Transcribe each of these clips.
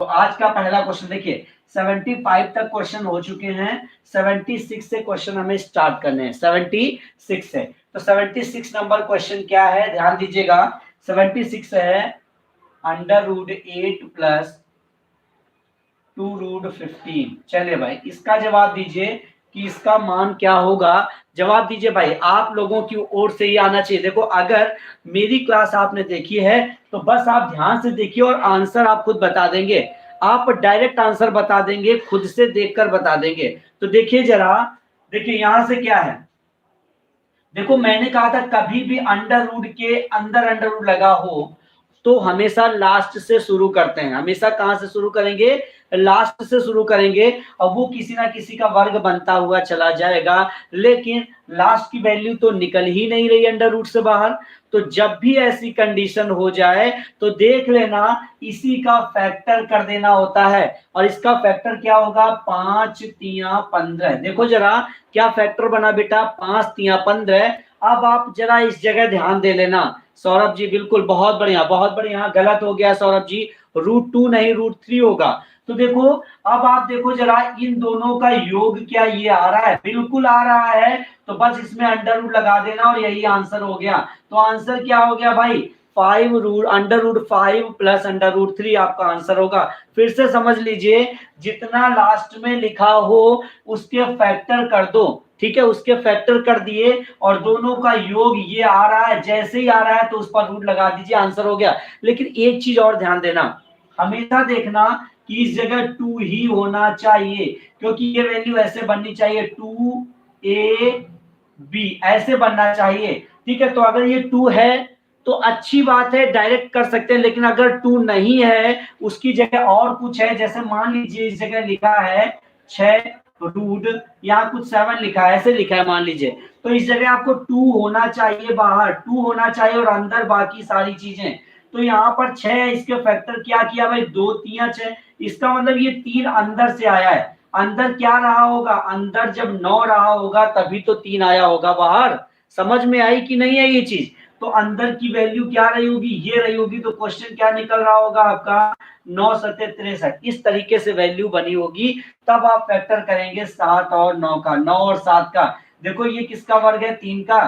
तो आज का पहला क्वेश्चन देखिए 75 तक क्वेश्चन हो चुके हैं, 76 से क्वेश्चन हमें स्टार्ट करने हैं, 76 से। तो 76 नंबर क्वेश्चन क्या है, ध्यान दीजिएगा। 76 है √8 प्लस 2√15। चलिए भाई इसका जवाब दीजिए कि इसका मान क्या होगा। जवाब दीजिए भाई, आप लोगों की ओर से ही आना चाहिए। देखो अगर मेरी क्लास आपने देखी है तो बस आप ध्यान से देखिए और आंसर आप खुद बता देंगे। आप डायरेक्ट आंसर बता देंगे, खुद से देखकर बता देंगे। तो देखिए जरा, देखिए यहां से क्या है। देखो मैंने कहा था कभी भी अंडर रूट के अंदर अंडर रूट लगा हो तो हमेशा लास्ट से शुरू करते हैं। हमेशा कहां से शुरू करेंगे, लास्ट से शुरू करेंगे, और वो किसी ना किसी का वर्ग बनता हुआ चला जाएगा। लेकिन लास्ट की वैल्यू तो निकल ही नहीं रही अंडर रूट से बाहर। तो जब भी ऐसी कंडीशन हो जाए तो देख लेना इसी का फैक्टर कर देना होता है। और इसका फैक्टर क्या होगा, 5 तिया 15। देखो जरा क्या फैक्टर बना बेटा, 5 तिया 15। अब आप जरा इस जगह ध्यान दे लेना। सौरभ जी बिल्कुल, बहुत बढ़िया बहुत बढ़िया। गलत हो गया सौरभ जी, √2 नहीं √3 होगा। तो देखो अब आप देखो जरा इन दोनों का योग क्या ये आ रहा है, बिल्कुल आ रहा है। तो बस इसमें अंडर रूट लगा देना और यही आंसर हो गया। तो आंसर क्या हो गया भाई, 5 प्लस √3 आपका आंसर होगा। फिर से समझ लीजिए, जितना लास्ट में लिखा हो उसके फैक्टर कर दो, ठीक है, उसके फैक्टर कर दिए और दोनों का योग ये आ रहा है, जैसे ही आ रहा है तो उस पर रूट लगा दीजिए, आंसर हो गया। लेकिन एक चीज और ध्यान देना, हमेशा देखना कि इस जगह 2 ही होना चाहिए, क्योंकि ये वैल्यू ऐसे बननी चाहिए 2ab ऐसे बनना चाहिए। ठीक है, तो अगर ये 2 है तो अच्छी बात है, डायरेक्ट कर सकते हैं। लेकिन अगर 2 नहीं है, उसकी जगह और कुछ है, जैसे मान लीजिए इस जगह लिखा है 6 रूट, यहाँ कुछ 7 लिखा है, ऐसे लिखा है मान लीजिए, तो इस जगह आपको 2 होना चाहिए, बाहर 2 होना चाहिए और अंदर बाकी सारी चीजें। तो यहाँ पर 6 है, इसके फैक्टर क्या किया भाई, 2 3 6। इसका मतलब ये 3 अंदर से आया है। अंदर क्या रहा होगा, अंदर जब 9 रहा होगा तभी तो 3 आया होगा बाहर। समझ में आई कि नहीं है ये चीज। तो अंदर की वैल्यू क्या रही होगी, ये रही होगी। तो क्वेश्चन क्या निकल रहा होगा आपका, 9 7 63। इस तरीके से वैल्यू बनी होगी। तब आप फैक्टर करेंगे 7 और 9 का, 9 और 7 का। देखो ये किसका वर्ग है, 3 का,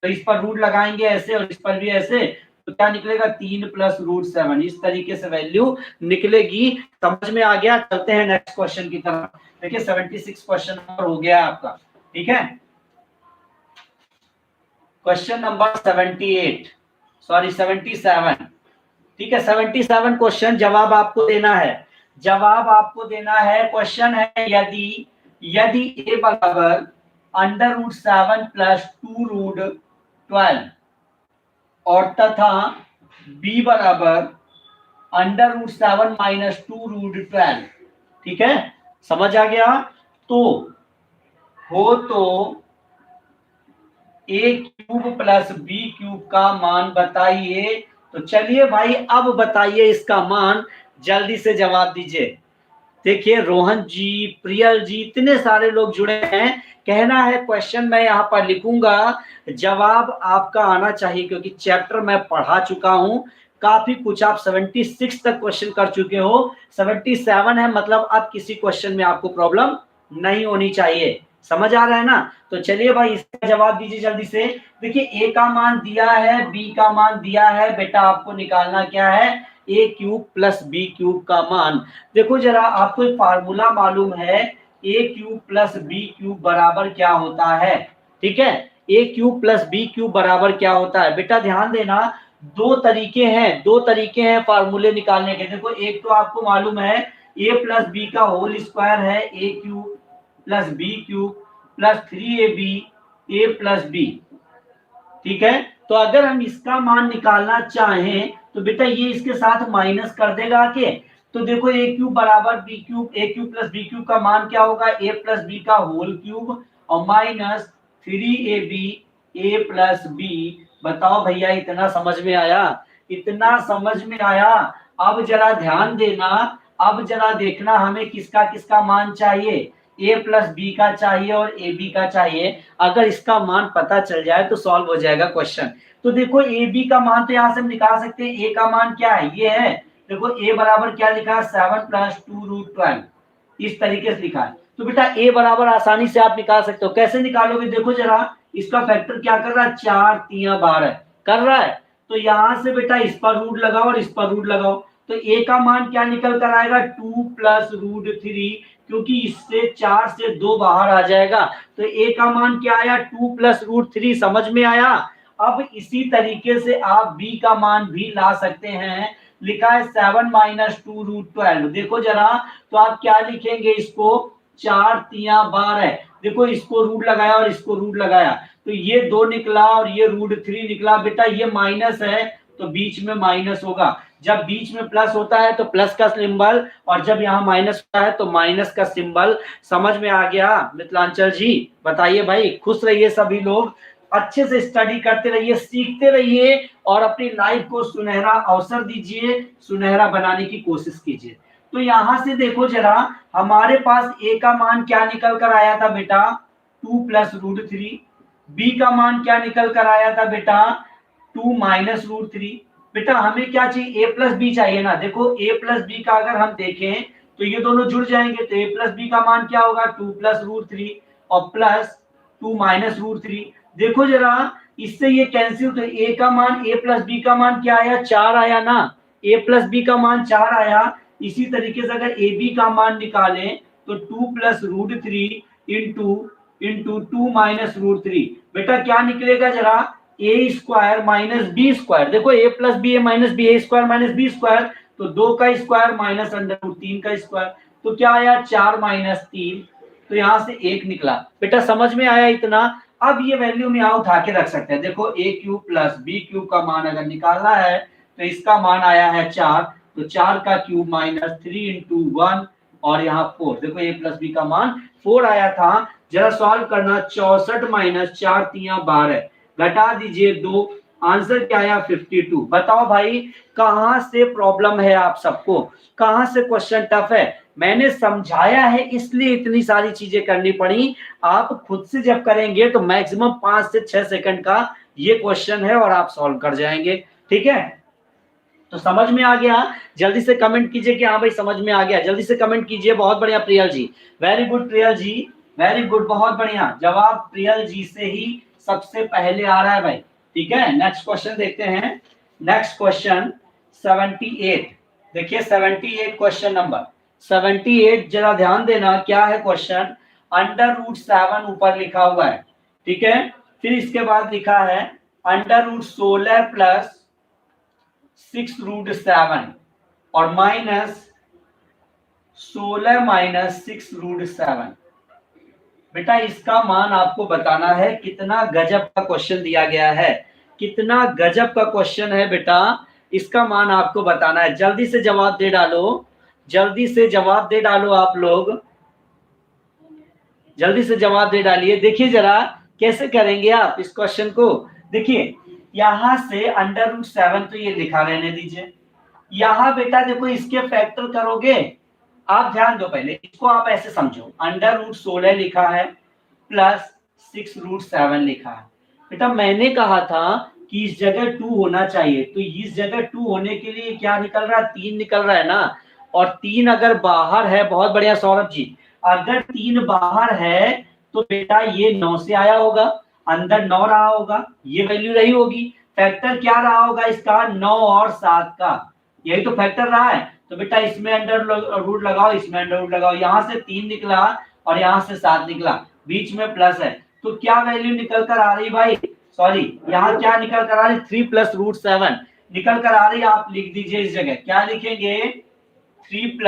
तो इस पर रूट लगाएंगे ऐसे और इस पर भी ऐसे, तो क्या निकलेगा 3 प्लस √7। इस तरीके से वैल्यू निकलेगी। समझ में आ गया। चलते हैं नेक्स्ट क्वेश्चन की तरफ। देखिए 76 क्वेश्चन नंबर हो गया आपका, ठीक है। क्वेश्चन नंबर 77, ठीक है। 77 क्वेश्चन जवाब आपको देना है, जवाब आपको देना है। क्वेश्चन है यदि a बराबर √7 प्लस 2√12 और तथा b बराबर √7 माइनस 2√12, ठीक है, समझ आ गया। तो a cube plus b cube का मान बताइए। तो चलिए भाई अब बताइए इसका मान, जल्दी से जवाब दीजिए। देखिए रोहन जी, प्रियल जी, इतने सारे लोग जुड़े हैं। कहना है क्वेश्चन मैं यहाँ पर लिखूंगा, जवाब आपका आना चाहिए, क्योंकि चैप्टर मैं पढ़ा चुका हूं काफी कुछ। आप 76 तक क्वेश्चन कर चुके हो, 77 है, मतलब अब किसी क्वेश्चन में आपको प्रॉब्लम नहीं होनी चाहिए। समझ आ रहा है ना। तो चलिए भाई इसका जवाब दीजिए जल्दी से। देखिए ए का मान दिया है, बी का मान दिया है, बेटा आपको निकालना क्या है, a cube plus b cube का मान। देखो जरा आपको फार्मूला मालूम है, a cube plus b cube बराबर क्या होता है, ठीक है। a cube plus b cube बराबर क्या होता है, बेटा ध्यान देना। दो तरीके हैं फार्मूले निकालने के। देखो एक तो आपको मालूम है a प्लस बी का होल स्क्वायर है, a cube plus b cube plus 3ab a plus b, ठीक है। तो अगर हम इसका मान निकालना चाहें तो बेटा ये इसके साथ माइनस कर देगा के। तो देखो a क्यूब बराबर b cube, a cube plus b cube का मान क्या होगा, a प्लस b का होल क्यूब और minus 3ab a plus b। बताओ भैया इतना समझ में आया, इतना समझ में आया। अब जरा ध्यान देना, अब जरा देखना हमें किसका किसका मान चाहिए, a प्लस बी का चाहिए और ए बी का चाहिए। अगर इसका मान पता चल जाए तो सॉल्व हो जाएगा क्वेश्चन। तो देखो ए बी का मान तो यहां से हम निकाल सकते हैं, ए का मान क्या है, ये है। देखो a बराबर क्या लिखा है 7 + 2√12, इस तरीके से लिखा है। तो बेटा a बराबर आसानी से आप निकाल सकते हो। कैसे निकालोगे, देखो जरा, इसका फैक्टर क्या कर रहा है, 4 3 12 कर रहा है। तो यहां से बेटा इस पर रूट लगाओ और इस पर रूट लगाओ, तो a का मान क्या निकल कर आएगा 2 + √3, क्योंकि इससे 4 से 2 बाहर आ जाएगा, तो a का मान क्या आया 2 + √3। समझ में आया। अब इसी तरीके से आप b का मान भी ला सकते हैं। लिखा है 7 - 2√12, देखो जरा, तो आप क्या लिखेंगे इसको, 4 3 12, देखो इसको रूट लगाया और इसको रूट लगाया, तो ये 2 निकला और ये √3 निकला। बेटा ये माइनस है तो बीच में माइनस होगा, जब बीच में प्लस होता है तो प्लस का सिंबल, और जब यहाँ माइनस होता है तो माइनस का सिंबल। समझ में आ गया मिथिलांचल जी? बताइए भाई, खुश रहिए सभी लोग, अच्छे से स्टडी करते रहिए, सीखते रहिए और अपनी लाइफ को सुनहरा अवसर दीजिए, सुनहरा बनाने की कोशिश कीजिए। तो यहां से देखो जरा, हमारे पास a का मान क्या निकल कर आया था बेटा 2 + √3, b का मान क्या निकल कर आया था बेटा 2 - √3। बेटा हमें क्या चाहिए, a + b चाहिए ना। देखो a + b का अगर हम देखें तो ये दोनों जुड़ जाएंगे, तो a + b का मान क्या होगा 2 + √3 और प्लस 2 - √3। देखो जरा, इससे ये कैंसिल, तो a का मान a + b का मान क्या आया 4 आया ना, a + b का मान 4 आया। इसी तरीके से अगर ab का मान निकालें तो 2 + √3 इंटू 2 - √3, बेटा क्या निकलेगा जरा, a² - b²। देखो a + b - b, a² - b², तो 2 का स्क्वायर माइनस √3 का स्क्वायर, तो क्या आया 4 - 3, तो यहां से 1 निकला। बेटा समझ में आया इतना। अब ये वैल्यू में यहाँ उठा के रख सकते हैं। देखो a³ + b³ का मान अगर निकालना है तो इसका मान आया है 4, तो 4 का क्यूब माइनस 3 × 1 और यहाँ 4। देखो a + b का मान 4 आया था। जरा सॉल्व करना, 64 - 4 3 12, घटा दीजिए 2, आंसर क्या आया 52। बताओ भाई कहां से प्रॉब्लम है आप सबको, कहां से क्वेश्चन टफ है? मैंने समझाया है इसलिए इतनी सारी चीजें करनी पड़ी। आप खुद से जब करेंगे तो मैक्सिमम 5 से 6 सेकंड का ये क्वेश्चन है और आप सॉल्व कर जाएंगे। ठीक है, तो समझ में आ गया? जल्दी से कमेंट कीजिए कि हाँ भाई समझ में आ गया, जल्दी से कमेंट कीजिए। बहुत बढ़िया प्रियल जी, वेरी गुड प्रियल जी, वेरी गुड, बहुत बढ़िया जवाब प्रियल जी से ही सबसे पहले आ रहा है भाई। ठीक है, नेक्स्ट क्वेश्चन देखते हैं। नेक्स्ट क्वेश्चन 78, देखिए 78 क्वेश्चन नंबर 78, जरा ध्यान देना क्या है क्वेश्चन। √7 ऊपर लिखा हुआ है, ठीक है, फिर इसके बाद लिखा है √16 + 6√7 और -16 - 6√7। बेटा इसका मान आपको बताना है। कितना गजब का क्वेश्चन दिया गया है, कितना गजब का क्वेश्चन है बेटा, इसका मान आपको बताना है। जल्दी से जवाब दे डालो, जल्दी से जवाब दे डालो आप लोग, जल्दी से जवाब दे डालिए। देखिए जरा कैसे करेंगे आप इस क्वेश्चन को। देखिए यहां से √7 तो ये लिखा रहने दीजिए, यहां बेटा देखो इसके फैक्टर करोगे। आप ध्यान दो, पहले इसको आप ऐसे समझो, √16 लिखा है प्लस 6√7 लिखा है। बेटा मैंने कहा था कि इस जगह 2 होना चाहिए, तो इस जगह 2 होने के लिए क्या निकल रहा है 3 निकल रहा है ना, और 3 अगर बाहर है, बहुत बढ़िया सौरभ जी, अगर 3 बाहर है तो बेटा ये 9 से आया होगा, अंदर 9 रहा होगा, ये वैल्यू रही होगी। फैक्टर क्या रहा होगा इसका 9 और 7 का, यही तो फैक्टर रहा है। तो बेटा इसमें अंडर रूट लगाओ, इसमें अंडर रूट लगाओ, यहां से 3 निकला और यहां से 7 निकला, बीच में प्लस है, तो क्या वैल्यू निकल कर आ रही भाई, सॉरी यहाँ क्या निकल कर आ रही 3 + √7 निकल कर आ रही। आप लिख दीजिए इस जगह क्या लिखेंगे 3 +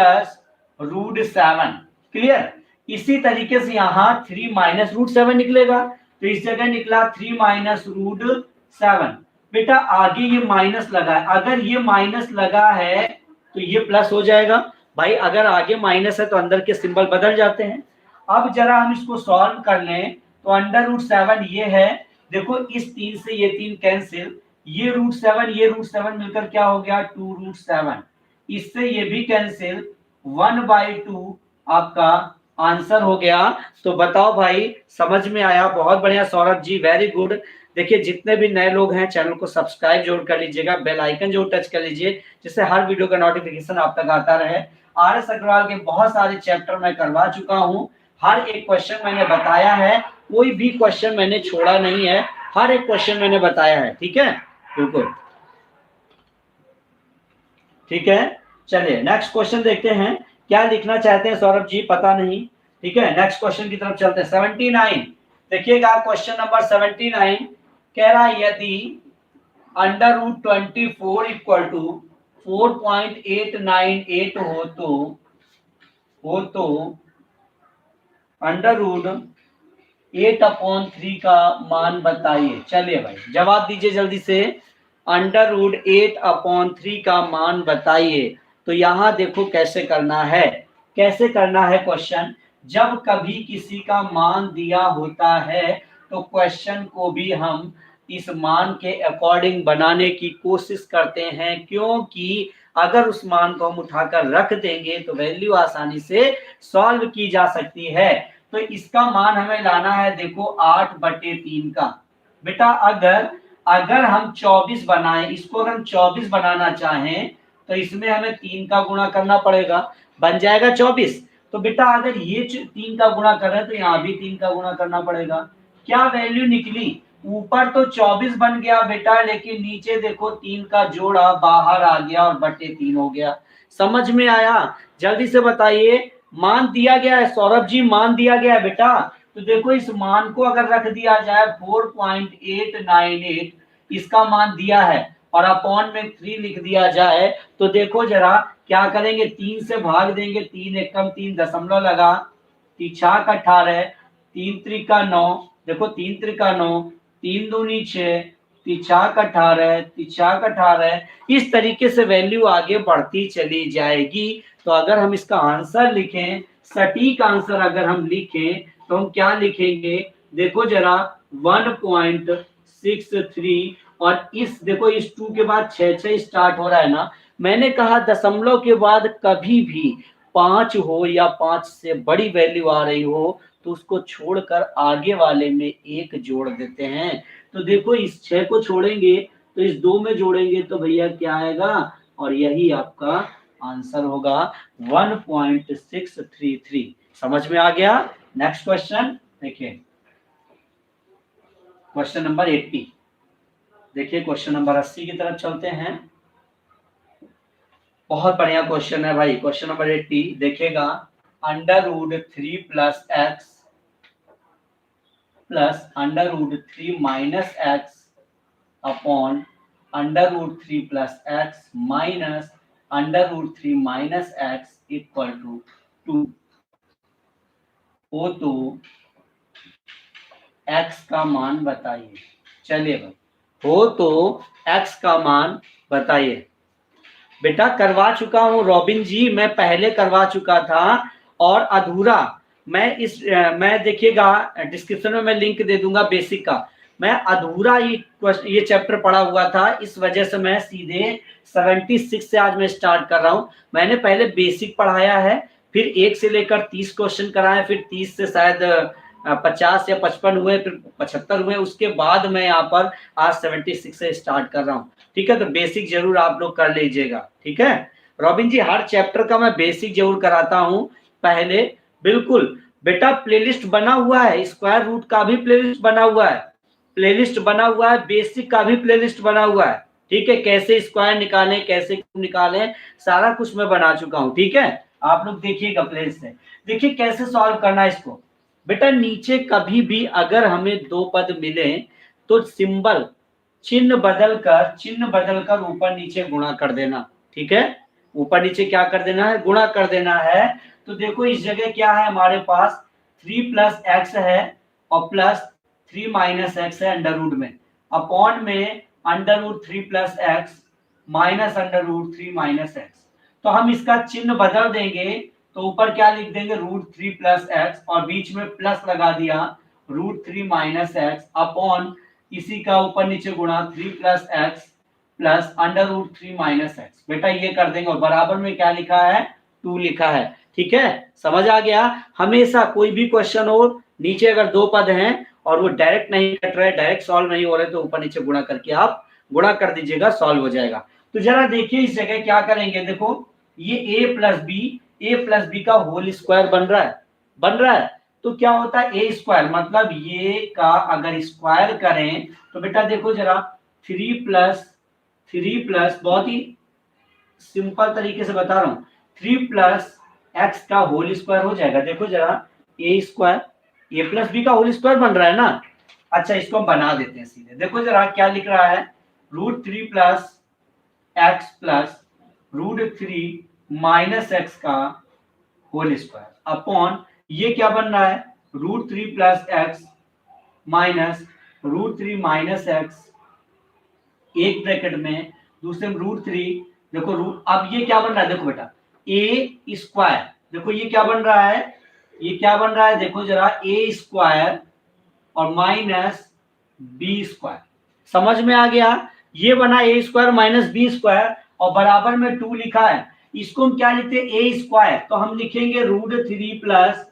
√7। क्लियर? इसी तरीके से यहाँ 3 - √7 निकलेगा, तो इस जगह निकला 3 - √7। बेटा आगे ये माइनस लगा है, अगर ये माइनस लगा है तो ये प्लस हो जाएगा भाई, अगर आगे माइनस है तो अंदर के सिंबल बदल जाते हैं। अब जरा हम इसको सॉल्व कर लें, तो √7 ये है, देखो इस 3 से ये 3 कैंसिल, ये √7 मिलकर क्या हो गया 2√7, इससे ये भी कैंसिल, 1/2 आपका आंसर हो गया। तो बताओ भाई समझ में आया? बहुत बढ़िया सौरभ जी, वेरी गुड। देखिए जितने भी नए लोग हैं चैनल को सब्सक्राइब जरूर कर लीजिएगा, बेल आइकन जरूर टच कर लीजिए जिससे हर वीडियो का नोटिफिकेशन आप तक आता रहे। RS अग्रवाल के बहुत सारे चैप्टर मैं करवा चुका हूँ, हर एक क्वेश्चन मैंने बताया है, कोई भी क्वेश्चन मैंने छोड़ा नहीं है, हर एक क्वेश्चन मैंने बताया है। ठीक है, बिल्कुल ठीक है। चलिए नेक्स्ट क्वेश्चन देखते हैं, क्या लिखना चाहते हैं सौरभ जी, पता नहीं। ठीक है, नेक्स्ट क्वेश्चन की तरफ चलते हैं। 79 देखिएगा, क्वेश्चन नंबर 79 कह रहा है यदि √24 इक्वल टू 4.898 हो तो √8/3 का मान बताइए। चलिए भाई जवाब दीजिए जल्दी से, √8/3 का मान बताइए। तो यहां देखो कैसे करना है, कैसे करना है क्वेश्चन। जब कभी किसी का मान दिया होता है तो क्वेश्चन को भी हम इस मान के अकॉर्डिंग बनाने की कोशिश करते हैं, क्योंकि अगर उस मान को हम उठाकर रख देंगे तो वैल्यू आसानी से सॉल्व की जा सकती है। तो इसका मान हमें लाना है, देखो 8/3 का। बेटा अगर अगर हम 24 बनाएं, इसको अगर हम 24 बनाना चाहें तो इसमें हमें 3 का गुणा करना पड़ेगा, बन जाएगा 24। तो बेटा अगर ये 3 का गुणा कर रहे हैं तो यहाँ भी 3 का गुणा करना पड़ेगा। क्या वैल्यू निकली, ऊपर तो 24 बन गया बेटा, लेकिन नीचे देखो 3 का जोड़ा बाहर आ गया और /3 हो गया। समझ में आया? जल्दी से बताइए, मान दिया गया है सौरभ जी, मान दिया गया है बेटा। तो देखो इस मान को अगर रख दिया जाए 4.898, इसका मान दिया है, और अपॉन में 3 लिख दिया जाए तो देखो जरा क्या करेंगे, 3 से भाग देंगे, 3 एकम 3 दशमलव लगा, 3 छाक 18, 3 त्रिका 9, देखो 3 त्रिका 9, 3 दूनी 6, 3 छाक 18, 3 छाक 18, इस तरीके से वैल्यू आगे बढ़ती चली जाएगी। तो अगर हम इसका आंसर लिखें, सटीक आंसर अगर हम लिखें तो हम क्या लिखेंगे, देखो जरा 1.63, और इस देखो इस 2 के बाद 6 स्टार्ट हो रहा है ना। मैंने कहा दशमलव के बाद कभी भी 5 हो या 5 से बड़ी वैल्यू आ रही हो तो उसको छोड़कर आगे वाले में 1 जोड़ देते हैं। तो देखो इस 6 को छोड़ेंगे तो इस 2 में जोड़ेंगे तो भैया क्या आएगा, और यही आपका आंसर होगा 1.633। समझ में आ गया? नेक्स्ट क्वेश्चन देखिए, क्वेश्चन नंबर 80। देखिए क्वेश्चन नंबर 80 की तरफ चलते हैं। बहुत बढ़िया क्वेश्चन है भाई। क्वेश्चन नंबर 80 देखिएगा, √3 + x plus √3 - x upon √3 + x minus √3 - x equal to 2 हो तो x का मान बताइए। चलिए भाई, हो तो x का मान बताइए। बेटा करवा चुका हूं रॉबिन जी, मैं पहले करवा चुका था, और अधूरा मैं देखिएगा डिस्क्रिप्शन में मैं लिंक दे दूंगा बेसिक का। मैं अधूरा ये चैप्टर पढ़ा हुआ था, इस वजह से मैं सीधे 76 से आज मैं स्टार्ट कर रहा हूं। मैंने पहले बेसिक पढ़ाया है, फिर 1 से लेकर 30 क्वेश्चन कराए, फिर 30 से शायद 50 या 55 हुए, फिर 75 हुए, उसके बाद मैं यहाँ पर आज 76 से स्टार्ट कर रहा हूँ। ठीक है, तो बेसिक जरूर आप लोग कर लीजिएगा। ठीक है रॉबिन जी, हर चैप्टर का मैं बेसिक जरूर कराता हूँ पहले। बिल्कुल बेटा, प्लेलिस्ट बना हुआ है, स्क्वायर रूट का भी प्लेलिस्ट बना हुआ है, प्लेलिस्ट बना हुआ है, बेसिक का भी प्लेलिस्ट बना हुआ है। ठीक है, कैसे स्क्वायर निकालें, कैसे क्यूब निकालें, सारा कुछ मैं बना चुका हूँ। ठीक है, आप लोग देखिएगा प्लेलिस्ट से। देखिए कैसे सॉल्व करना है इसको। बेटा नीचे कभी भी अगर हमें 2 पद मिले तो सिंबल चिन्ह बदलकर ऊपर नीचे गुणा कर देना। ठीक है, ऊपर नीचे क्या कर देना है, गुणा कर देना है। तो देखो इस जगह क्या है हमारे पास, 3 + x है और +3 - x है अंडर रूट में, अपॉन में √3 + x माइनस √3 - x। तो हम इसका चिन्ह बदल देंगे, तो ऊपर क्या लिख देंगे, √3 + x, और बीच में प्लस लगा दिया, √3 - x अपॉन इसी का ऊपर नीचे गुणा 3 + x प्लस √3 - x। बेटा ये कर देंगे, और बराबर में क्या लिखा है, 2 लिखा है। ठीक है, समझ आ गया? हमेशा कोई भी क्वेश्चन हो, नीचे अगर 2 पद हैं और वो डायरेक्ट नहीं कट रहा है, डायरेक्ट सॉल्व नहीं हो रहा है, तो ऊपर नीचे गुणा करके आप गुणा कर दीजिएगा, सॉल्व हो जाएगा। तो जरा देखिए इस जगह क्या करेंगे, देखो ये ए प्लस बी का होल स्क्वायर बन रहा है। तो क्या होता है ए स्क्वायर, मतलब ये का अगर स्क्वायर करें तो बेटा देखो जरा 3 प्लस बहुत ही सिंपल तरीके से बता रहा हूं, 3 प्लस एक्स का होल स्क्वायर हो जाएगा। देखो जरा ए स्क्वायर, ए प्लस बी का होल स्क्वायर बन रहा है ना। अच्छा इसको हम बना देते हैं सीधे, देखो जरा क्या लिख रहा है, √3 प्लस एक्स प्लस √3 - एक्स का होल स्क्वायर अपॉन ये क्या बन रहा है, √3 + एक्स माइनस √3 - एक्स, एक ब्रैकेट में, दूसरे में √3। देखो अब ये क्या बन रहा है, देखो बेटा ए स्क्वायर, देखो ये क्या बन रहा है, ये क्या बन रहा है, देखो जरा ए स्क्वायर और माइनस बी स्क्वायर, समझ में आ गया। ये बना ए स्क्वायर माइनस बी स्क्वायर और बराबर में 2 लिखा है, इसको हम क्या लिखते हैं ए स्क्वायर, तो हम लिखेंगे √3 +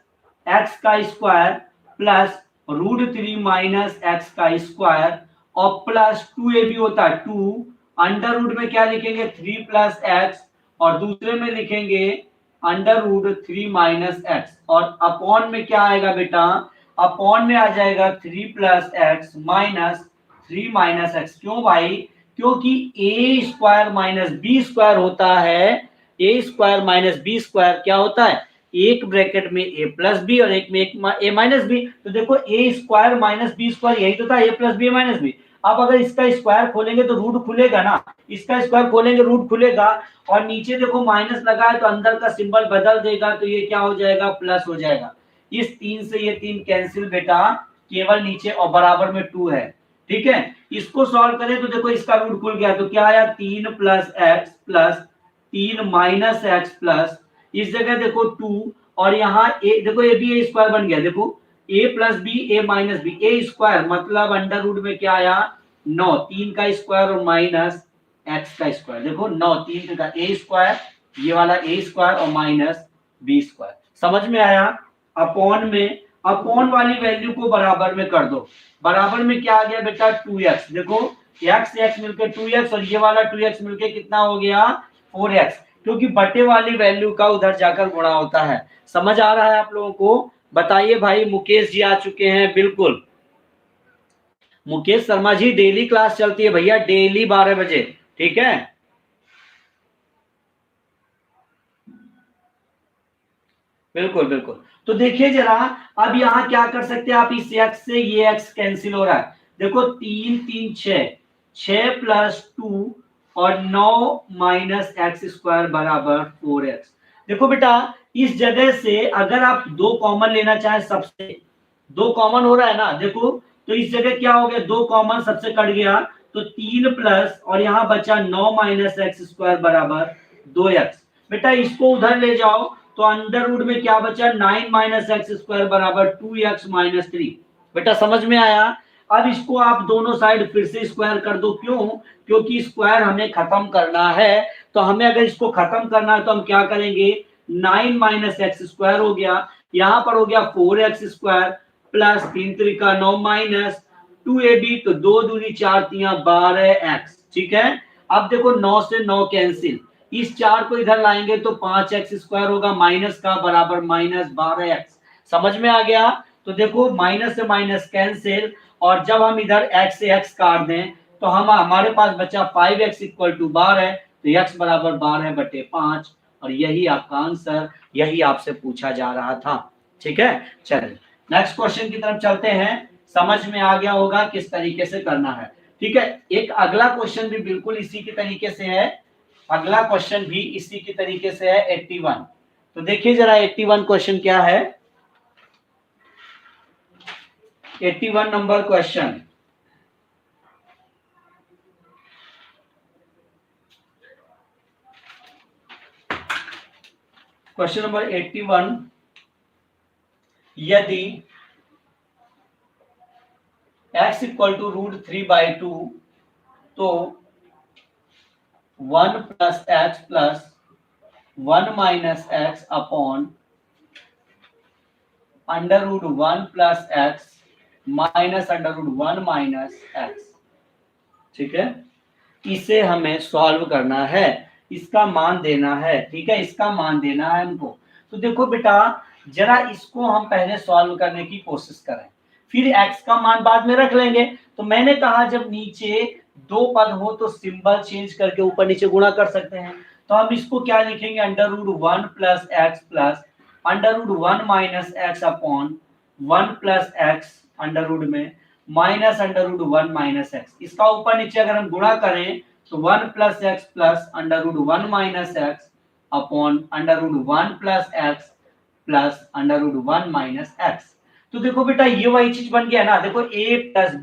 एक्स का स्क्वायर प्लस √3 - एक्स का स्क्वायर और प्लस 2a भी होता है 2, अंडर रूट में क्या लिखेंगे 3 + एक्स और दूसरे में लिखेंगे √3 - एक्स और अपॉन में क्या आएगा बेटा, अपॉन में आ जाएगा 3 + एक्स माइनस 3 - एक्स। क्यों भाई, क्योंकि ए स्क्वायर माइनस बी स्क्वायर होता है, ए स्क्वायर माइनस बी स्क्वायर क्या होता है, एक ब्रैकेट में ए प्लस बी और एक में ए माइनस बी। तो देखो A square minus B square यही तो था, A plus B minus B. अब अगर इसका स्क्वायर खोलेंगे तो रूट खुलेगा ना, इसका स्क्वायर खोलेंगे रूट खुलेगा और नीचे देखो माइनस लगा है तो अंदर का सिंबल बदल देगा, तो ये क्या हो जाएगा, प्लस हो जाएगा। इस 3 से ये 3 कैंसिल बेटा, केवल नीचे और बराबर में 2 है, ठीक है। इसको सॉल्व करें तो देखो इसका रूट खुल गया, तो क्या आया 3 + एक्स प्लस 3 - एक्स प्लस, इस जगह देखो 2 और यहाँ ए, देखो ये भी ए स्क्वायर बन गया, देखो a + b a - b, A square मतलब अंडर रूट में क्या आया 9, 3 का स्क्वायर और माइनस एक्स का स्क्वायर, देखो 9 3 का ए स्क्वायर, ये वाला ए स्क्वायर और माइनस बी स्क्वायर, समझ में आया। अपॉन में, अपॉन वाली वैल्यू को बराबर में कर दो, बराबर में क्या आ गया बेटा 2x, देखो x मिलकर 2x और ये वाला 2x मिलकर कितना हो गया 4x, क्योंकि बटे वाली वैल्यू का उधर जाकर गुणा होता है। समझ आ रहा है आप लोगों को, बताइए भाई। मुकेश जी आ चुके हैं, बिल्कुल मुकेश शर्मा जी, डेली क्लास चलती है भैया, डेली 12 बजे, ठीक है। बिल्कुल बिल्कुल, तो देखिए जरा अब यहाँ क्या कर सकते हैं आप, इस x से ये x कैंसिल हो रहा है, देखो 3 3 6, 6 + 2 और 9 - एक्स स्क्वायर बराबर 4x। देखो बेटा इस जगह से अगर आप 2 कॉमन लेना चाहें, सबसे 2 कॉमन हो रहा है ना, देखो तो इस जगह क्या हो गया 2 कॉमन सबसे कट गया, तो 3 प्लस और यहाँ बचा 9 - एक्स स्क्वायर बराबर 2x। बेटा इसको उधर ले जाओ तो अंडर रूट में क्या बचा 9 - एक्स स्क्वायर बराबर 2x - 3। बेटा समझ में आया। अब इसको आप दोनों साइड फिर से स्क्वायर कर दो, क्यों, क्योंकि स्क्वायर हमें खत्म करना है, तो हमें अगर इसको खत्म करना है तो हम क्या करेंगे 9 - एक्स स्क्वायर हो गया, यहाँ पर हो गया 4x square plus 3 Trika 9 minus 2ab, तो 2 दूनी 4 तिया 12x, ठीक है। अब देखो 9 से 9 कैंसिल, इस 4 को इधर लाएंगे तो 5x स्क्वायर होगा, माइनस का बराबर -12x, समझ में आ गया। तो देखो माइनस से माइनस कैंसिल और जब हम इधर x से x काट दें तो हम हमारे पास बचा 5x = 12, तो x बराबर 12/5 और यही आपका आंसर, यही आपसे पूछा जा रहा था, ठीक है। चलिए नेक्स्ट क्वेश्चन की तरफ चलते हैं, समझ में आ गया होगा किस तरीके से करना है, ठीक है। एक अगला क्वेश्चन भी बिल्कुल इसी के तरीके से है, अगला क्वेश्चन भी इसी की तरीके से है 81। तो देखिए जरा 81 क्वेश्चन क्या है, 81 नंबर क्वेश्चन। क्वेश्चन नंबर 81, यदि x = √3/2 तो 1 + x + 1 - x upon under root 1 + x minus under root 1 minus X. ठीक है, इसे हमें सॉल्व करना है, इसका मान देना है। ठीक है, इसका मान देना है हमको। तो देखो बेटा, जरा इसको हम पहले सॉल्व करने की कोशिश करें, फिर x का मान बाद में रख लेंगे। तो मैंने कहा जब नीचे दो पद हो तो सिंबल चेंज करके ऊपर नीचे गुणा कर सकते हैं। तो हम इसको क्या लिखेंगे, under root 1 plus x plus under root 1 minus x upon 1 plus x under root में minus under root 1 minus x. इसका ऊपर नीचे अगर हम गुणा करें तो 1 plus x plus under root 1 minus x upon under root 1 plus x plus under root 1 minus x. तो देखो बेटा, ये वही चीज बन गया ना, देखो a प्लस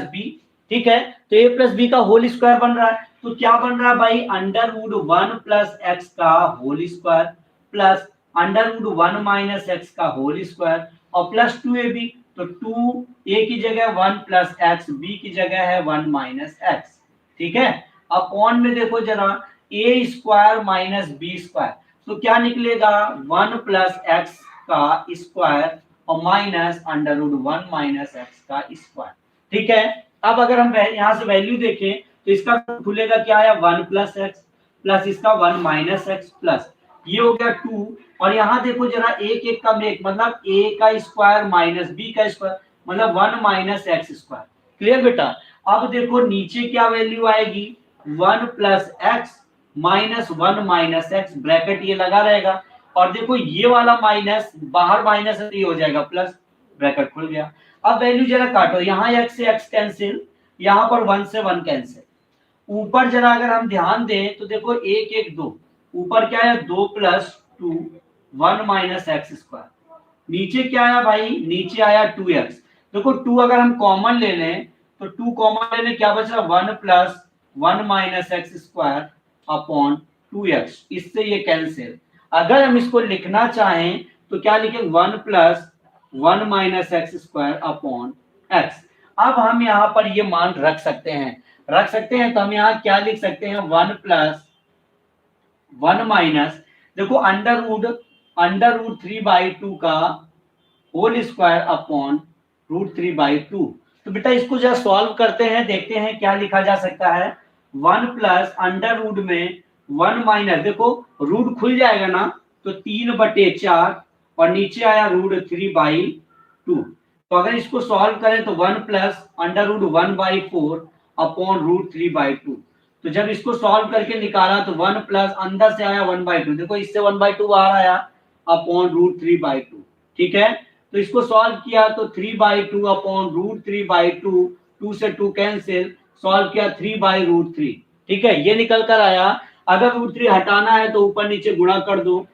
बी, ठीक है। तो a प्लस बी का होल स्क्वायर बन रहा है। तो क्या बन रहा है भाई, अंडर रूट 1 प्लस एक्स का whole square plus under root 1 minus X का होल स्क्वायर और प्लस 2ab। तो 2 a की जगह 1 प्लस एक्स, b की जगह है 1 माइनस एक्स। ठीक है, अपॉन में देखो जरा a square minus B square, तो क्या निकलेगा 1 प्लस एक्स का स्क्वायर और minus under root 1 minus X का स्क्वायर। ठीक है, अब अगर हम यहाँ से वैल्यू देखें तो इसका खुलेगा क्या है, 1 प्लस एक्स प्लस इसका 1 माइनस एक्स प्लस ये हो गया 2, और यहाँ देखो जरा एक एक का मेक, मतलब a का स्क्वायर माइनस b का स्क्वायर मतलब 1 माइनस एक्स स्क्वायर। क्लियर बेटा। अब देखो नीचे क्या वैल्यू आएगी, 1 plus x minus 1 minus x, bracket ये लगा रहेगा, और देखो ये वाला माइनस बाहर माइनस ये हो जाएगा प्लस, ब्रैकेट खुल गया। अब वैल्यू जरा काटो, यहाँ x से x कैंसिल, यहाँ पर 1 से 1 कैंसिल। ऊपर जरा अगर हम ध्यान दें तो देखो 1 1 2, ऊपर क्या है 2 प्लस 2 1 माइनस एक्स स्क्वायर, नीचे क्या आया भाई, नीचे आया 2x। देखो 2 अगर हम कॉमन ले लें तो 2 कॉमन लेने क्या बच रहा, 1 plus 1 minus x square upon 2x, इससे ये कैंसिल। अगर हम इसको लिखना चाहें तो क्या लिखेंगे, 1 plus 1 minus x square upon x. अब हम यहाँ पर ये मान रख सकते हैं, तो हम यहाँ क्या लिख सकते हैं, 1 प्लस 1 माइनस, देखो अंडर रूट 3/2 का होल स्क्वायर अपॉन रूट 3/2। तो बेटा इसको जरा सॉल्व करते हैं, देखते हैं क्या लिखा जा सकता है। 1 प्लस अंडर रूट में 1 माइनस, देखो रूट खुल जाएगा ना, तो 3/4 और नीचे आया रूट 3/2। तो अगर इसको सॉल्व करें तो 1 plus under root 1/4 upon root 3/2। तो जब इसको सॉल्व करके निकाला तो 1 प्लस अंदर से आया 1/2, देखो इससे 1/2 बाहर आया अपॉन रूट 3/2। ठीक है, तो इसको सॉल्व किया तो 3/2 अपॉन रूट 3/2, 2 से 2 कैंसिल, सॉल्व किया 3/√3। ठीक है, ये निकल कर आया। अगर √3 हटाना है तो ऊपर नीचे गुणा कर दो,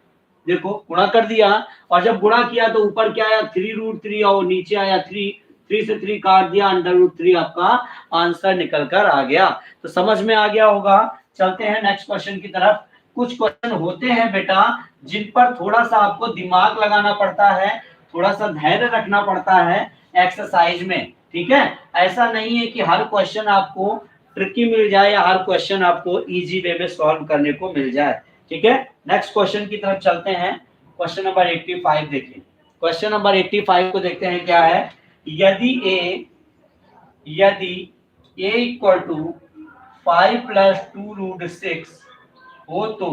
देखो गुणा कर दिया, और जब गुणा किया तो ऊपर क्या आया 3√3 और नीचे आया 3, 3 से 3 काट दिया, अंडर√3 आपका आंसर निकल कर आ गया। तो समझ में आ गया होगा। चलते हैं नेक्स्ट क्वेश्चन की तरफ। कुछ क्वेश्चन होते हैं बेटा जिन पर थोड़ा सा आपको दिमाग लगाना पड़ता है, थोड़ा सा धैर्य रखना पड़ता है एक्सरसाइज में। ठीक है, ऐसा नहीं है कि हर क्वेश्चन आपको ट्रिकी मिल जाए या हर क्वेश्चन आपको इजी वे में सॉल्व करने को मिल जाए। ठीक है, नेक्स्ट क्वेश्चन की तरफ चलते हैं। क्वेश्चन नंबर 85 देखिए। क्वेश्चन नंबर 85 को देखते हैं क्या है। यदि a इक्वल टू 5 प्लस 2√6 हो तो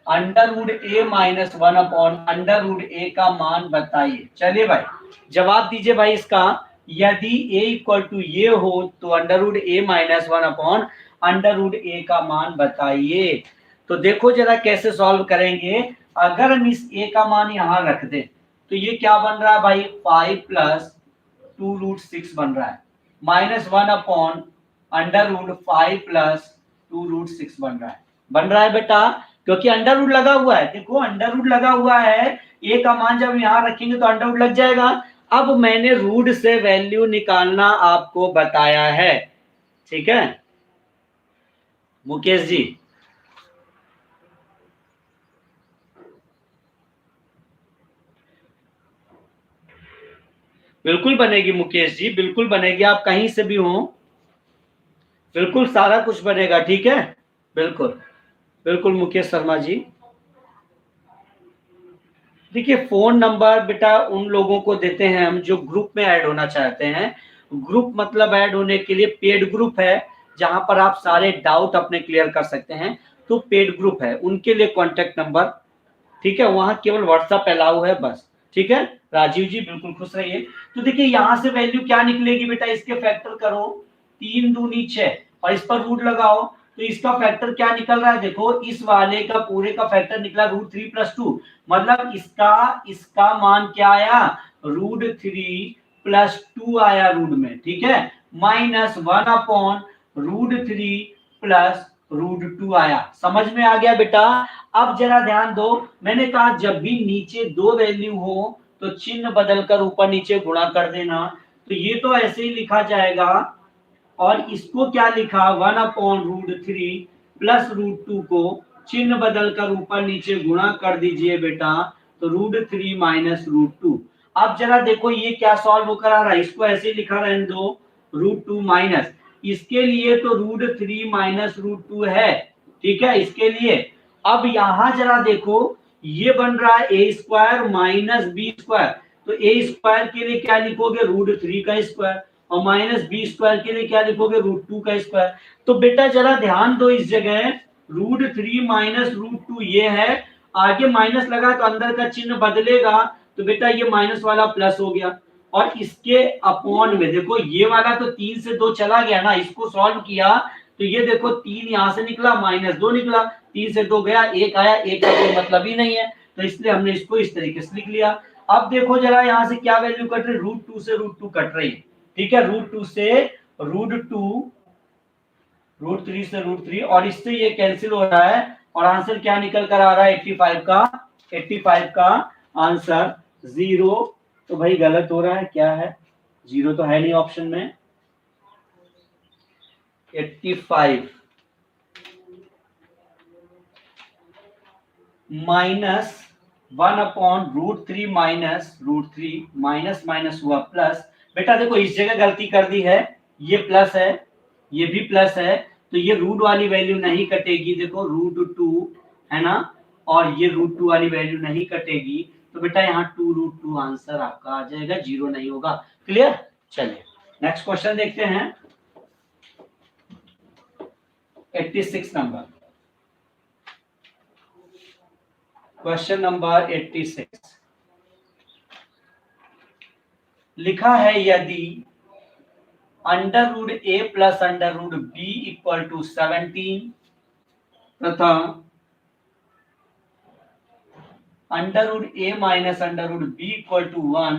अंडर√a माइनस 1 अपॉन अंडर√a का मान बताइए। चलिए भाई जवाब दीजिए भाई इसका। यदि a इक्वल टू ये हो तो अंडर√a माइनस 1 अपॉन अंडर√a का मान बताइए। तो देखो जरा कैसे सॉल्व करेंगे। अगर हम इस a का मान यहाँ रख दें तो ये क्या बन रहा है भाई, 5 प्लस 2√6 बन रहा है, माइनस 1 अपॉन अंडर√5 प्लस 2√6 बन रहा है बेटा, क्योंकि अंडर रूट लगा हुआ है। देखो अंडर रूट लगा हुआ है, ए का मान जब यहाँ रखेंगे तो अंडर रूट लग जाएगा। अब मैंने रूट से वैल्यू निकालना आपको बताया है। ठीक है मुकेश जी, बिल्कुल बनेगी मुकेश जी, बिल्कुल बनेगी, आप कहीं से भी हो, बिल्कुल सारा कुछ बनेगा। ठीक है, बिल्कुल बिल्कुल मुकेश शर्मा जी। देखिए फोन नंबर बेटा उन लोगों को देते हैं हम जो ग्रुप में ऐड होना चाहते हैं। ग्रुप मतलब ऐड होने के लिए पेड ग्रुप है, जहां पर आप सारे डाउट अपने क्लियर कर सकते हैं, तो पेड ग्रुप है उनके लिए कॉन्टेक्ट नंबर, ठीक है, वहां केवल व्हाट्सएप अलाउ है बस। ठीक है राजीव जी, बिल्कुल खुश रहिए। तो देखिए यहां से वैल्यू क्या निकलेगी बेटा, इसके फैक्टर करो, 3 दूनी 6 और इस पर रूट लगाओ, तो इसका फैक्टर क्या निकल रहा है, देखो इस वाले का पूरे का फैक्टर निकला √3+2, मतलब इसका इसका मान क्या आया, √3+2 आया रूट में, ठीक है, -1/√3+√2 आया। समझ में आ गया बेटा। अब जरा ध्यान दो, मैंने कहा जब भी नीचे दो वैल्यू हो तो चिन्ह बदलकर ऊपर नीचे गुणा कर देना, तो ये तो ऐसे ही लिखा जाएगा, और इसको क्या लिखा, 1/√3+√2 को चिन्ह बदलकर ऊपर नीचे गुणा कर दीजिए बेटा, तो √3 - √2। अब जरा देखो ये क्या सॉल्व होकर आ रहा है, इसको ऐसे ही लिखा रहने दो, √2 माइनस, इसके लिए तो √3 - √2 है, ठीक है, इसके लिए। अब यहां जरा देखो ये बन रहा है a² - b², तो a² के लिए क्या लिखोगे, √3 का स्क्वायर, और -b² के लिए क्या लिखोगे, √2 का स्क्वायर। तो बेटा जरा ध्यान दो, इस जगह √3 - √2 ये है, आगे माइनस लगा तो अंदर का चिन्ह बदलेगा, तो बेटा ये माइनस वाला प्लस हो गया, और इसके अपॉन में देखो ये वाला तो 3 से 2 चला गया ना, इसको सॉल्व किया तो ये देखो 3 यहां से निकला, -2 निकला, 3 से 2 गया, 1 आया, 1 का कोई मतलब ही नहीं है, तो इसलिए हमने इसको इस तरीके से लिख लिया। अब देखो जरा यहां से क्या वैल्यू कट रही, √2 से √2 कट रही है, ठीक है, √2 से √2, √3 से √3, और इससे ये कैंसिल हो रहा है, और आंसर क्या निकल कर आ रहा है, 85 का आंसर 0। तो भाई गलत हो रहा है, क्या है, 0 तो है नहीं ऑप्शन में, 85 -1/√3 -√3, माइनस माइनस हुआ प्लस, बेटा देखो इस जगह गलती कर दी है, ये प्लस है, ये भी प्लस है, तो ये रूट वाली वैल्यू नहीं कटेगी, देखो √2 है ना, और ये √2 वाली वैल्यू नहीं कटेगी, तो बेटा यहाँ 2√2 आंसर आपका आ जाएगा, 0 नहीं होगा। क्लियर, चलिए नेक्स्ट क्वेश्चन देखते हैं, 86 नंबर, क्वेश्चन नंबर 86 लिखा है, यदि √a + √b = 17 तथा √a - √b = 1,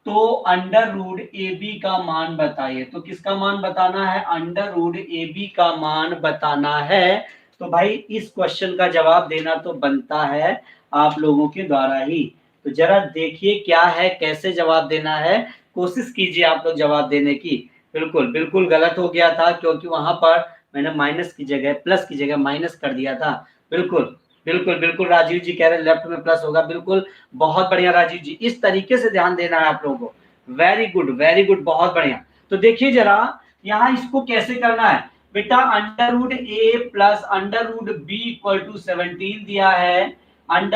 तो √ab का मान बताइए। तो किसका मान बताना है, √ab का मान बताना है। तो भाई इस क्वेश्चन का जवाब देना तो बनता है आप लोगों के द्वारा ही, तो जरा देखिए क्या है, कैसे जवाब देना है, कोशिश कीजिए आप लोग जवाब देने की। बिल्कुल बिल्कुल गलत हो गया था, क्योंकि वहां पर मैंने माइनस की जगह प्लस की जगह माइनस कर दिया था। बिल्कुल बिल्कुल बिल्कुल राजीव जी कह रहे हैं लेफ्ट में प्लस होगा, बिल्कुल बहुत बढ़िया राजीव जी, इस तरीके से ध्यान देना है आप लोगों को। वेरी गुड, बहुत बढ़िया। तो देखिए जरा यहाँ इसको कैसे करना है बेटा, √a + √b = 17 दिया है, √a -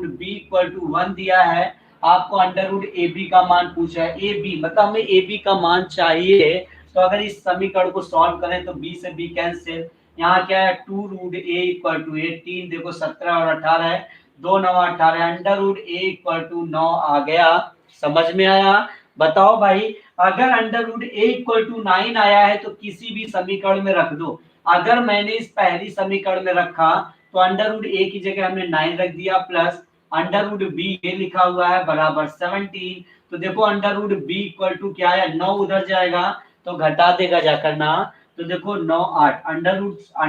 √b = 1 दिया है, आपको √ab का मान पूछा है, ab मतलब हमें ab का मान चाहिए, तो अगर इस समीकरण को सॉल्व करें तो b से b कैंसिल, यहाँ क्या है 2√a = 18, देखो 17 और 18 है, 2 9 18, √a = 9 आ गया। समझ में आया, बताओ भाई, अगर √a = 9 आया है तो किसी भी समीकरण में रख दो, अगर मैंने इस पहली समीकरण में रखा तो √a की जगह हमने 9 रख दिया, प्लस √b ये लिखा हुआ है बराबर 17, तो देखो √b = क्या है, 9 उधर जाएगा तो घटा देगा जाकर ना, तो देखो 9 8,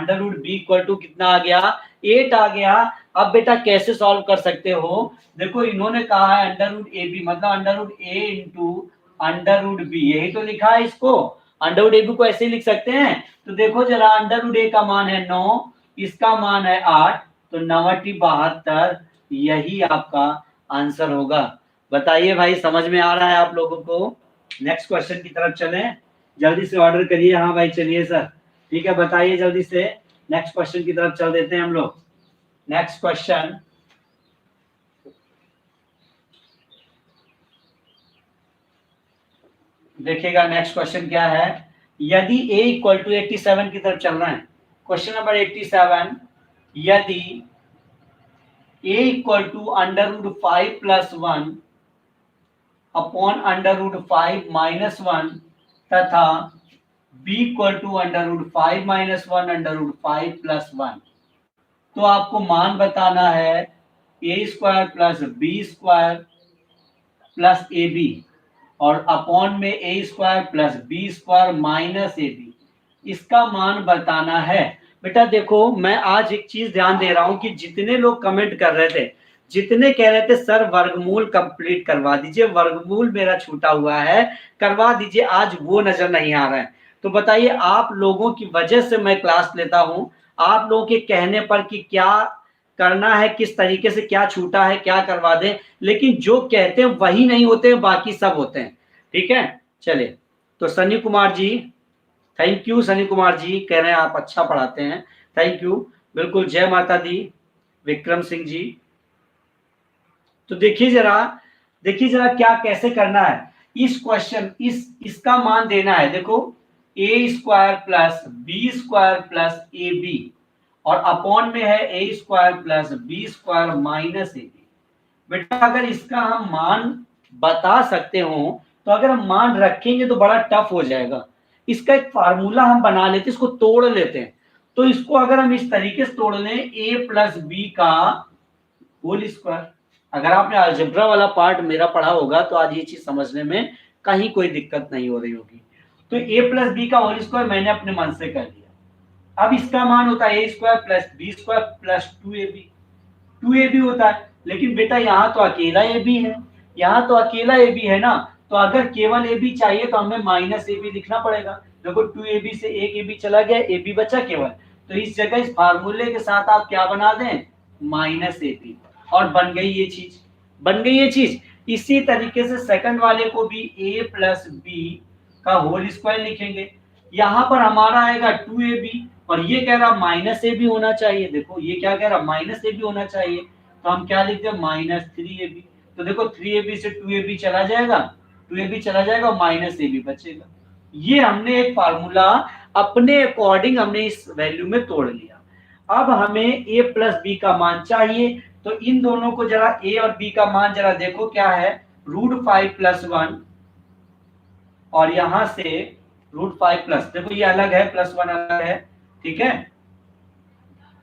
√b = कितना आ गया, 8 आ गया। अब बेटा कैसे सॉल्व कर सकते हो, देखो इन्होंने कहा है √ab मतलब √a × √b, यही तो लिखा है, इसको √ab को ऐसे ही लिख सकते हैं। तो देखो जरा √a का मान है 9, इसका मान है 8, तो 9 72, यही आपका आंसर होगा। बताइए भाई समझ में आ रहा है आप लोगों को। नेक्स्ट क्वेश्चन की तरफ चलें, जल्दी से ऑर्डर करिए, हाँ भाई चलिए सर, ठीक है बताइए जल्दी से, नेक्स्ट क्वेश्चन की तरफ चल देते हैं हम लोग। नेक्स्ट क्वेश्चन देखिएगा, नेक्स्ट क्वेश्चन क्या है। यदि a इक्वल टू 87 की तरफ चल रहे हैं, क्वेश्चन नंबर 87, यदि a इक्वल टू √5 + 1 अपॉन √5 - 1 तथा b इक्वल टू √5 - 1 √5 + 1, तो आपको मान बताना है a² + b² + ab और अपॉन में a² + b² - ab, इसका मान बताना है। बेटा देखो, मैं आज एक चीज ध्यान दे रहा हूं कि जितने लोग कमेंट कर रहे थे, जितने कह रहे थे सर वर्गमूल कंप्लीट करवा दीजिए, वर्गमूल मेरा छूटा हुआ है, करवा दीजिए, आज वो नजर नहीं आ रहा है। तो बताइए, आप लोगों की वजह से मैं क्लास लेता हूं, आप लोगों के कहने पर कि क्या करना है, किस तरीके से क्या छूटा है, क्या करवा दें, लेकिन जो कहते हैं वही नहीं होते, बाकी सब होते हैं। ठीक है, चलिए। तो सनी कुमार जी, थैंक यू। सनी कुमार जी कह रहे हैं आप अच्छा पढ़ाते हैं, थैंक यू, बिल्कुल। जय माता दी। विक्रम सिंह जी, तो देखिए जरा क्या कैसे करना है इस क्वेश्चन, इसका मान देना है। देखो, a² + b² + ab और अपॉन में है a² + b² - ab। बेटा अगर इसका हम मान बता सकते हो, तो अगर हम मान रखेंगे तो बड़ा टफ हो जाएगा। इसका एक फार्मूला हम बना लेते हैं, इसको तोड़ लेते हैं। तो इसको अगर हम इस तरीके से तोड़ लें, a + b का होल स्क्वायर। अगर आपने अलजेब्रा वाला पार्ट मेरा पढ़ा होगा तो आज ये चीज समझने में कहीं कोई दिक्कत नहीं हो रही होगी। तो a + b का होल स्क्वायर मैंने अपने मन से कर लिया। अब इसका मान होता है a² + b² + 2ab, 2ab होता है। लेकिन बेटा यहाँ तो अकेला ab है, यहाँ तो अकेला ab है ना, तो अगर केवल ab चाहिए तो हमें -ab लिखना पड़ेगा। देखो 2ab से एक ab चला गया, ab बचा केवल, तो इस जगह इस फार्मूले के साथ आप क्या बना दें, -ab, और बन गई ये चीज, बन गई ये चीज। इसी तरीके से सेकंड वाले को भी a + b का होल स्क्वायर लिखेंगे। यहाँ पर हमारा आएगा 2ab और ये कह रहा -ab होना चाहिए। देखो ये क्या कह रहा, -ab होना चाहिए, तो हम क्या लिखते हैं, -3ab। तो देखो 3ab से 2ab चला जाएगा, 2ab चला जाएगा और -ab बचेगा। ये हमने एक फार्मूला अपने अकॉर्डिंग हमने इस वैल्यू में तोड़ लिया। अब हमें a + b का मान चाहिए, तो इन दोनों को जरा a और b का मान जरा देखो क्या है, √5 + 1 और यहां से √5 देखो ये अलग है, +1 अलग है, ठीक है।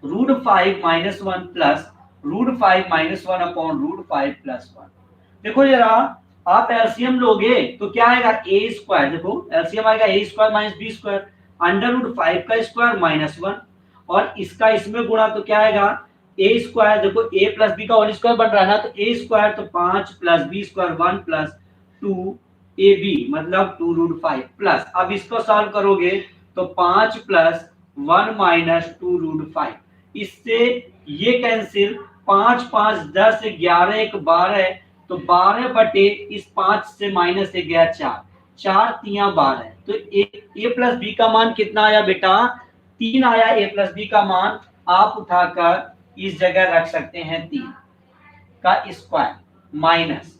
√5 - 1 प्लस √5 - 1 अपॉन √5 + 1। देखो जरा, आप एलसीएम लोगे तो क्या आएगा, a², देखो एलसीएम आएगा a² - b², √5 का स्क्वायर -1 और इसका इसमें गुणा तो क्या आएगा, a², देखो a + b का होल स्क्वायर बन रहा है ना, तो a² तो 5 + b² 1 + 2ab मतलब 2√5 प्लस, अब इसको सॉल्व करोगे तो 5 + 1 - 2√5, इससे ये कैंसिल, 5 5 10 11 1 12, तो 12 बटे इस 5 से माइनस एक गया 4, 4 3 12, तो a + b का मान कितना आया बेटा, 3 आया। a + b का मान आप उठाकर इस जगह रख सकते हैं 3 का स्क्वायर माइनस,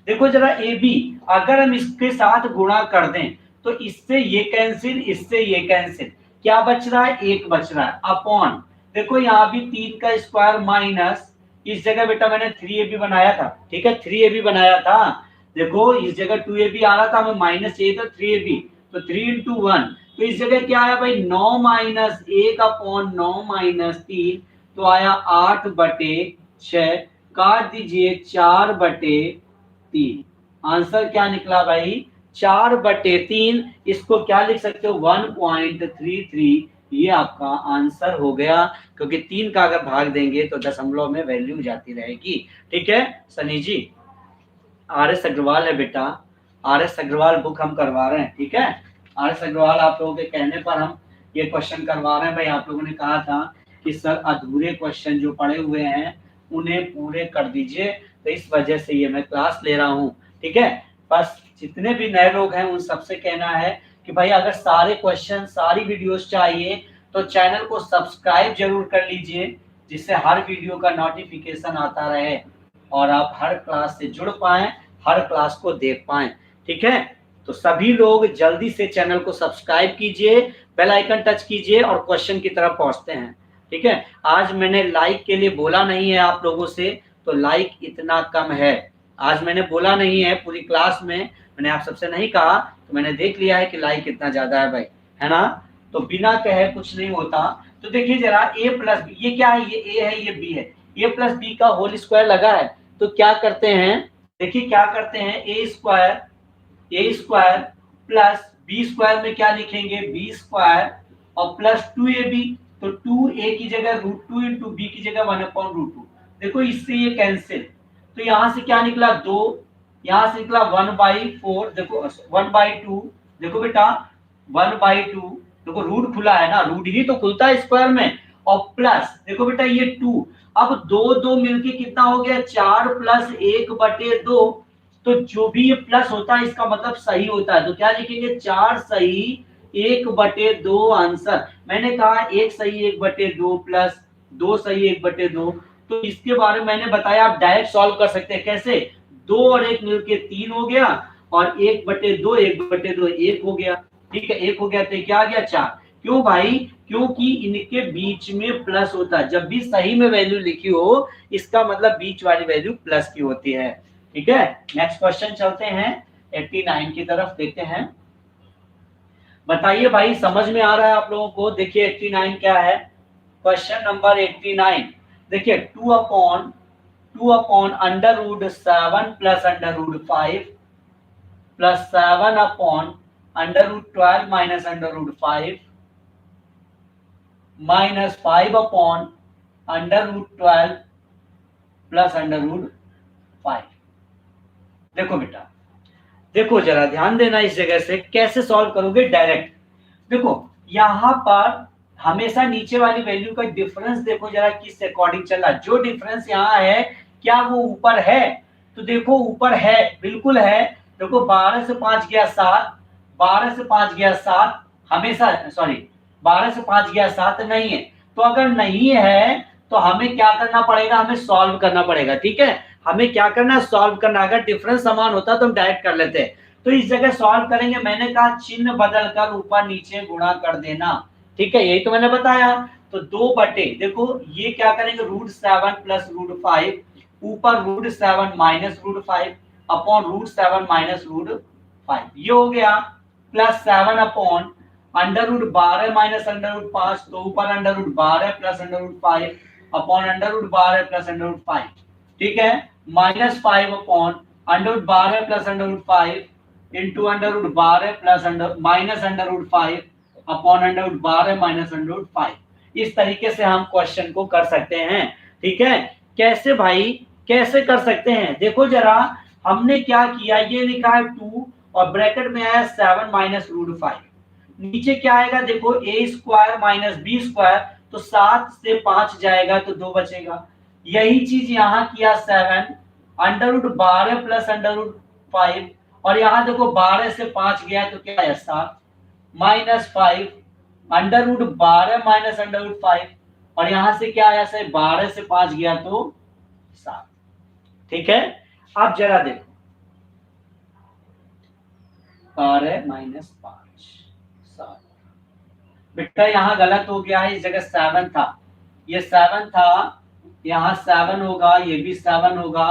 देखो जरा ए बी, अगर हम इसके साथ गुणा कर दें तो इससे ये कैंसिल, इससे ये कैंसिल, क्या बच रहा है, 1 बच रहा है, अपॉन, देखो यहाँ भी 3 का स्क्वायर माइनस, इस जगह बेटा मैंने 3ab बनाया था, ठीक है, 3ab बनाया था, देखो इस जगह 2ab आ रहा था, हमें माइनस चाहिए था 3ab, तो 3 × 1, तो इस जगह क्या आया भाई, 9 - 1 अपॉन 9 - 3, तो आया 8 बटे 6, काट दीजिए 4 बटे 3, आंसर क्या निकला भाई, 4 बटे 3, इसको क्या लिख सकते हो, 1.33, ये आपका आंसर हो गया, क्योंकि 3 का अगर भाग देंगे तो दशमलव में वैल्यू जाती रहेगी। ठीक है सनी जी, RS अग्रवाल है बेटा, RS अग्रवाल बुक हम करवा रहे हैं, ठीक है, RS अग्रवाल आप लोगों के कहने पर हम ये क्वेश्चन करवा रहे हैं। भाई आप लोगों ने कहा था कि सर अधूरे क्वेश्चन जो पड़े हुए हैं उन्हें पूरे कर दीजिए, तो इस वजह से ये मैं क्लास ले रहा हूँ, ठीक है। बस जितने भी नए लोग हैं उन सबसे कहना है कि भाई अगर सारे क्वेश्चन सारी वीडियोस चाहिए तो चैनल को सब्सक्राइब जरूर कर लीजिए, जिससे हर वीडियो का नोटिफिकेशन आता रहे और आप हर क्लास से जुड़ पाएं, हर क्लास को देख पाएं। ठीक है, तो सभी लोग जल्दी से चैनल को सब्सक्राइब कीजिए, बेल आइकन टच कीजिए और क्वेश्चन की तरफ पहुंचते हैं। ठीक है, आज मैंने लाइक के लिए बोला नहीं है आप लोगों से, तो लाइक इतना कम है, आज मैंने बोला नहीं है पूरी क्लास में, मैंने आप सबसे नहीं कहा, तो मैंने देख लिया है कि लाइक कितना ज्यादा है भाई, है ना। तो बिना कहे कुछ नहीं होता। तो देखिए जरा a प्लस बी, ये क्या है, ये a है ये b है, a प्लस बी का होल स्क्वायर लगा है, तो क्या करते हैं, देखिए क्या करते हैं, a square plus b square में क्या लिखेंगे, b स्क्वायर और प्लस 2ab, तो 2a की जगह √2 इंटू b की जगह 1/√2। देखो इससे ये कैंसिल, तो यहां से क्या निकला 2, यहां से निकला 1/4, देखो 1/2, देखो बेटा 1/2, देखो रूट खुला है ना, रूट ही तो खुलता है स्क्वायर में, और प्लस देखो बेटा ये 2, अब 2 मिलके कितना हो गया 4 प्लस 1/2, तो जो भी ये प्लस होता है इसका मतलब सही होता है, तो क्या लिखेंगे 4 सही 1/2 आंसर। मैंने कहा 1 सही 1/2 प्लस 2 सही 1/2, तो इसके बारे में मैंने बताया आप डायरेक्ट सॉल्व कर सकते हैं। कैसे, 2 और 1 मिलके 3 हो गया और 1/2 1/2 1 हो गया। ठीक है, 1 हो गया तो क्या आ गया 4। क्यों भाई, क्योंकि इनके बीच में प्लस होता है, जब भी सही में वैल्यू लिखी हो इसका मतलब बीच वाली वैल्यू प्लस की होती है। ठीक है, नेक्स्ट क्वेश्चन चलते हैं 89 की तरफ, देखते हैं। बताइए भाई समझ में आ रहा है आप लोगों को। देखिए 89 क्या है, क्वेश्चन नंबर 89, देखिए 2 upon √7 plus √5 plus 7 upon √12 minus √5 minus 5 upon √12 plus √5। देखो बेटा, देखो जरा ध्यान देना, इस जगह से कैसे सॉल्व करोगे डायरेक्ट। देखो यहां पर हमेशा नीचे वाली वैल्यू का डिफरेंस देखो जरा किस अकॉर्डिंग चल रहा है, जो डिफरेंस यहाँ है क्या वो ऊपर है, तो देखो ऊपर है, बिल्कुल है। देखो 12 से 5 गया 7, 12 से 5 गया 7, हमेशा सॉरी 12 से 5 गया 7 नहीं है, तो अगर नहीं है तो हमें क्या करना पड़ेगा, हमें सॉल्व करना पड़ेगा। ठीक है, हमें क्या करना है, सॉल्व करना। अगर डिफरेंस समान होता तो हम डायरेक्ट कर लेते, तो इस जगह सॉल्व करेंगे। मैंने कहा चिन्ह बदलकर ऊपर नीचे गुणा कर देना। ठीक है, यही तो मैंने बताया। तो 2 बटे, देखो ये क्या करेंगे √7 प्लस √5, ऊपर √7 माइनस √5 अपॉन √7 माइनस √5, ये हो गया, प्लस 7 अपॉन √12 माइनस √5, तो ऊपर √12 प्लस √5 अपॉन √12 प्लस √5। ठीक है, minus 5 upon √12 plus √5 into √12 plus minus √5 upon √12 minus √5। इस तरीके से हम क्वेश्चन को कर सकते हैं। ठीक है, कैसे भाई, कैसे कर सकते हैं, देखो जरा हमने क्या किया, ये लिखा है 2 और ब्रैकेट में आया 7 माइनस √5, नीचे क्या आएगा देखो a square minus b square, तो 7 से 5 जाएगा तो 2 बचेगा। यही चीज यहाँ किया 7 √12 प्लस √5, और यहाँ देखो 12 से 5 गया तो क्या है 7 माइनस 5 √12 माइनस √5, और यहाँ से क्या आया सर 12 से 5 गया तो 7। ठीक है, अब जरा देखो 12 माइनस 5 7, बेटा यहाँ गलत हो गया है, इस जगह 7 था, ये 7 था, यहाँ 7 होगा, ये भी 7 होगा।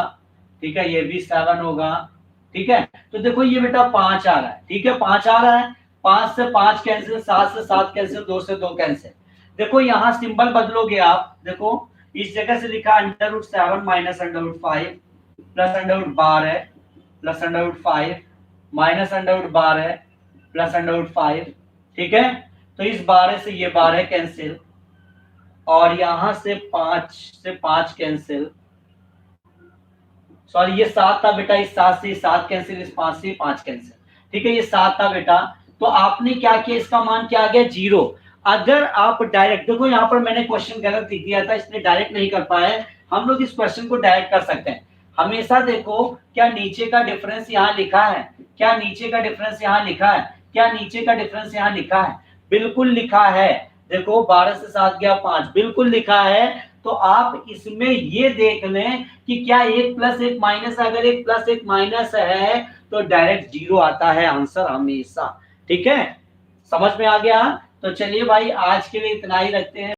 ठीक है, ये भी 7 होगा। ठीक है, तो देखो ये बेटा 5 आ रहा है। ठीक है, 5 आ रहा है, 5 से 5 कैंसिल, 7 से 7 कैंसिल, 2 से 2 कैंसिल। देखो यहाँ सिंबल बदलोगे आप, देखो इस जगह से लिखा √7 minus √5 plus √12 plus √5 minus √12 plus √5। ठीक है, तो इस 12 से ये 12 कैंसिल, और यहां से 5 कैंसिल, सॉरी ये 7 था बेटा, इस 7 से 7 कैंसिल, इस 5 से 5 कैंसिल। ठीक है, ये 7 था बेटा, तो आपने क्या किया, इसका मान क्या आ गया 0। अगर आप डायरेक्ट देखो, यहाँ पर मैंने क्वेश्चन गलत लिख दिया था, इसलिए डायरेक्ट नहीं कर पाए, हम लोग इस क्वेश्चन को डायरेक्ट कर सकते हैं। हमेशा देखो क्या नीचे का डिफरेंस यहाँ लिखा है, क्या नीचे का डिफरेंस यहाँ लिखा है, क्या नीचे का डिफरेंस यहाँ लिखा है, बिल्कुल लिखा है। देखो 12 से 7 गया 5, बिल्कुल लिखा है। तो आप इसमें ये देख लें कि क्या एक प्लस एक माइनस, अगर एक प्लस एक माइनस है तो डायरेक्ट जीरो आता है आंसर हमेशा। ठीक है, समझ में आ गया। तो चलिए भाई आज के लिए इतना ही रखते हैं।